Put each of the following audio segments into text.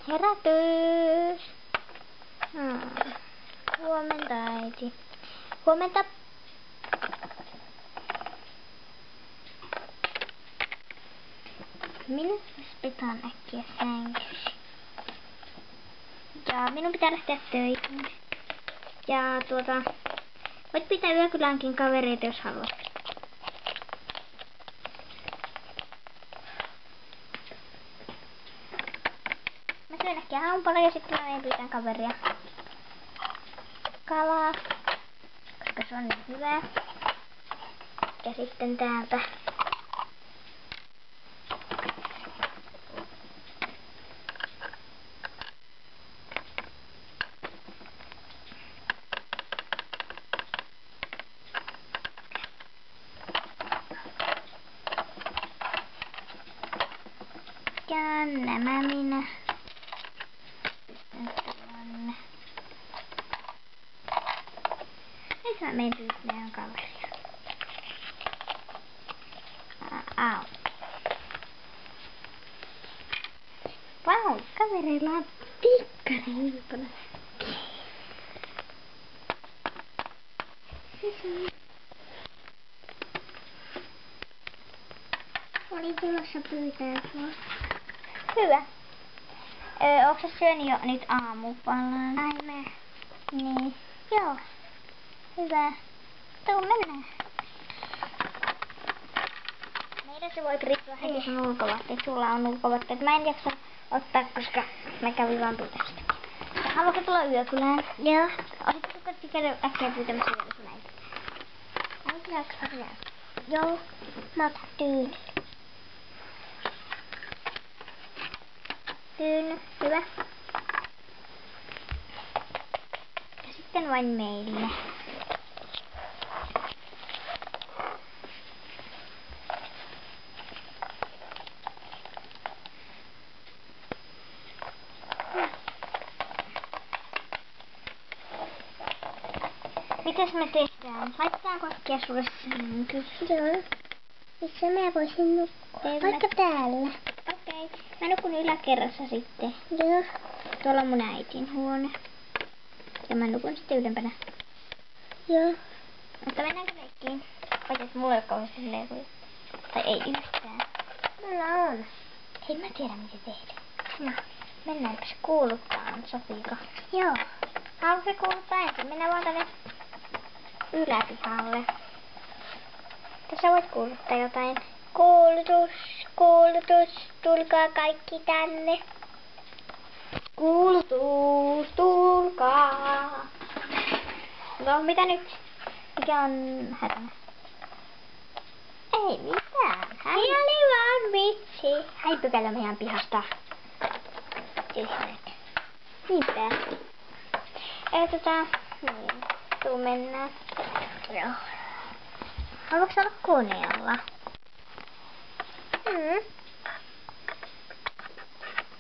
Herätys. Huomenta, äiti. Huomenta. Minä pitää äkkiä sänkysi. Ja minun pitää lähteä töihin. Ja voit pitää yökylänkin kavereita, jos haluat. Mä syön äkkiä hampala ja sitten mä menen pyytään kaveria. Kalaa, koska se on niin hyvä. Ja sitten täältä ja nämä minä. Nyt mä menen pyytämään kaveria. Au. Vau, kavereilla on tikkari ulkona. Oli tulossa pyytää sua. Hyvä. Ootko sä syönyt jo nyt aamupalan? Ai mä. Niin. Joo. Hyvä. Tuu mennään. Meidän sä voit riippua heti sun ulkovaatteet. Sulla on ulkovaatteet. Mä en jaksa ottaa, koska mä kävin vaan pyytämästä. Ja haluatko tulla yökylään? Joo. Olisitko käydä äkkiä pyytämässä vielä sun äiti? Äiti jaksaa vielä. Joo. Mä otan tyyny. Tyyny. Hyvä. Ja sitten vain meille. Mitäs me tehdään? Laitetaanko äkkiä sulle sänky? Joo. Missä mä voisin nukkua? Vaikka täällä. Okei. Mä nukun yläkerrassa sitten. Joo. Tuolla on mun äitin huone. Ja mä nukun sitten ylempänä. Joo. Mutta mennäänkö leikkiin? Paitsi että mulla ei ole kauheasti leikuja. Tai ei yhtään. Mulla on. Hei, mä tiedän mitä tehdään. No. Mennäänpäs kuuluttaan, sopiiko? Joo. Haluatko kuuluttaa ensin? Mennään vaan tänne yläpihalle. Tässä voit kuuluttaa jotain. Kuulutus, kuulutus, tulkaa kaikki tänne. Kuulutus, tulkaa. No, mitä nyt? Mikä on hätänä? Ei mitään. Hän oli vaan vitsi. Häipykäällä meidän pihasta. Tyhmät. Niinpä. Niin. Tuu mennään. Joo. Haluatko olla koneella?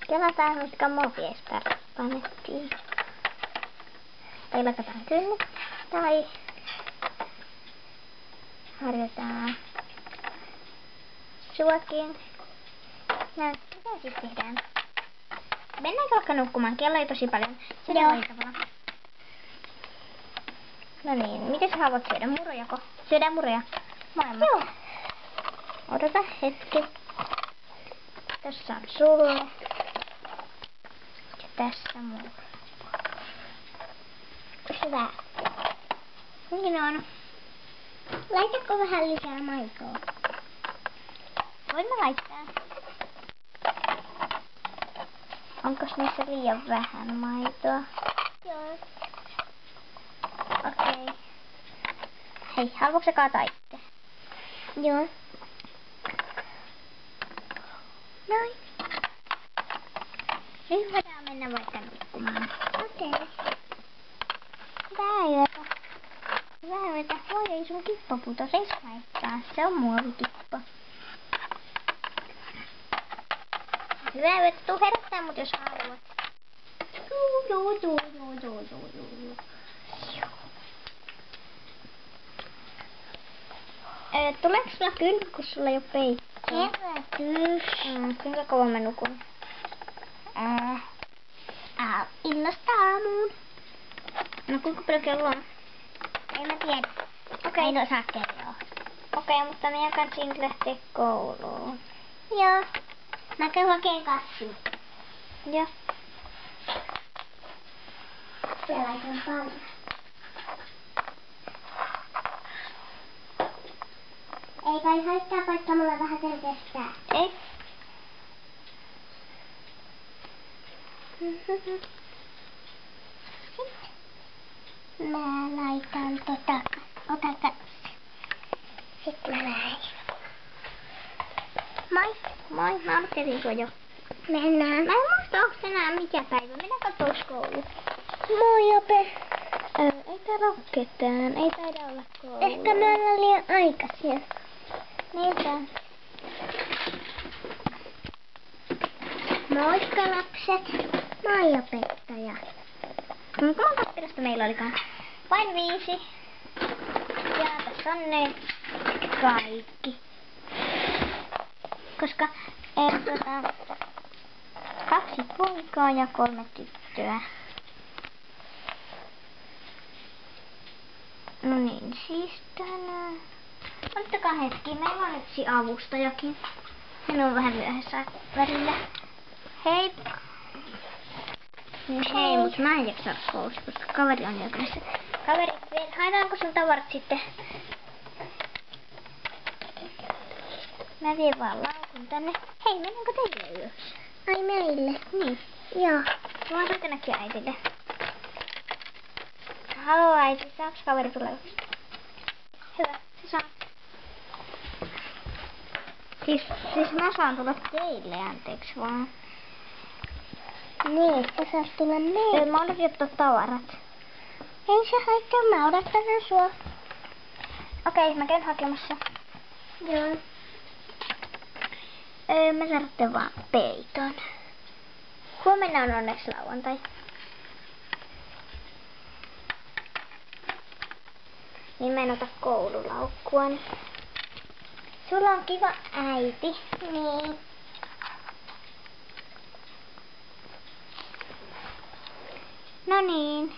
Kelataan mitkä mobiesta panettiin. Tai lakataan kynnet. Tai harjoitetaan suokin. No, mitä siis tehdään? Mennäänkö vaikka nukkumaan? Kello ei tosi paljon. Syödään iltavalla. No niin, mitä sä haluat syödä? Murojako? Syödään muroja. Molemmat. Joo. Odota hetki. Tässä on sulle. Ja tässä mulle. Hyvä. Niin on. Laitatko vähän lisää maitoa? Voin mä laittaa. Onkos niissä liian vähän maitoa? Joo. Okei. Hei, haluatko sä kaataa itse? Joo. Noin. Nyt voidaan mennä vaikka nukkumaan. Okei. Hyvää yötä. Hyvää yötä. Voi ei sun kippo putos, ei haittaa. Se on muovikippo. Hyvää yötä. Tuu herättää mut jos haluat. Joo. Tuleeko sulla kylmä, kun sulla ei oo peittoa? Herätys. Kuinka kauan mä nukun? aamuun. No kuinka paljon kello on? En mä tiedä. Okei. En osaa kertoa. Okei, mutta minä kanssa nyt lähteä kouluun. Joo. Mä käyn hakemaan kassin. Joo. Siellä on paljon. Ei kai haittaa, vaikka mulla vähän sen kestää. Ei. Mä laitan ota katsi. Sitten mä lähdin. Moi. Moi, mä odottelin sua jo. Mennään. Mä en muista, onks enää mikä päivä. Mennään kattoo koulu. Moi, Jope. Ei täällä oo ketään. Ei taida olla koulu. Ehkä me ollaan liian aikaisia. Niinpä. Moikka lapset. Moi opettaja. Kuinka monta oppilasta meillä olikaan? Vain 5. Ja tässä on ne kaikki. Koska 2 poikaa ja 3 tyttöä. No niin, siis tänään. Ottakaa hetki, meillä on yksi avustajakin. Hän on vähän myöhässä välillä. Hei! Hei, mut mä en jaksa koulussa, koska kaveri on jokaisessa. Kaveri, haetaanko sun tavarat sitten? Mä vien vaan laukun tänne. Hei, mennäänkö teille yössä? Ai meille? Niin. Joo. Mä oon näkyä äitille. Haloo äiti, saaks kaveri tulla yössä? Hyvä, se saa. Siis mä saan tulla teille, anteeksi vaan. Niin, sä saat tulla meille. Mä odotin ottaa tavarat. Ei se haittaa, mä odottelen sua. Okei, mä käyn hakemassa. Joo. Mä tarvitsen vaan peiton. Huomenna on onneksi lauantai. Niin mä en ota koululaukkuani. Sulla on kiva äiti. Niin. No niin.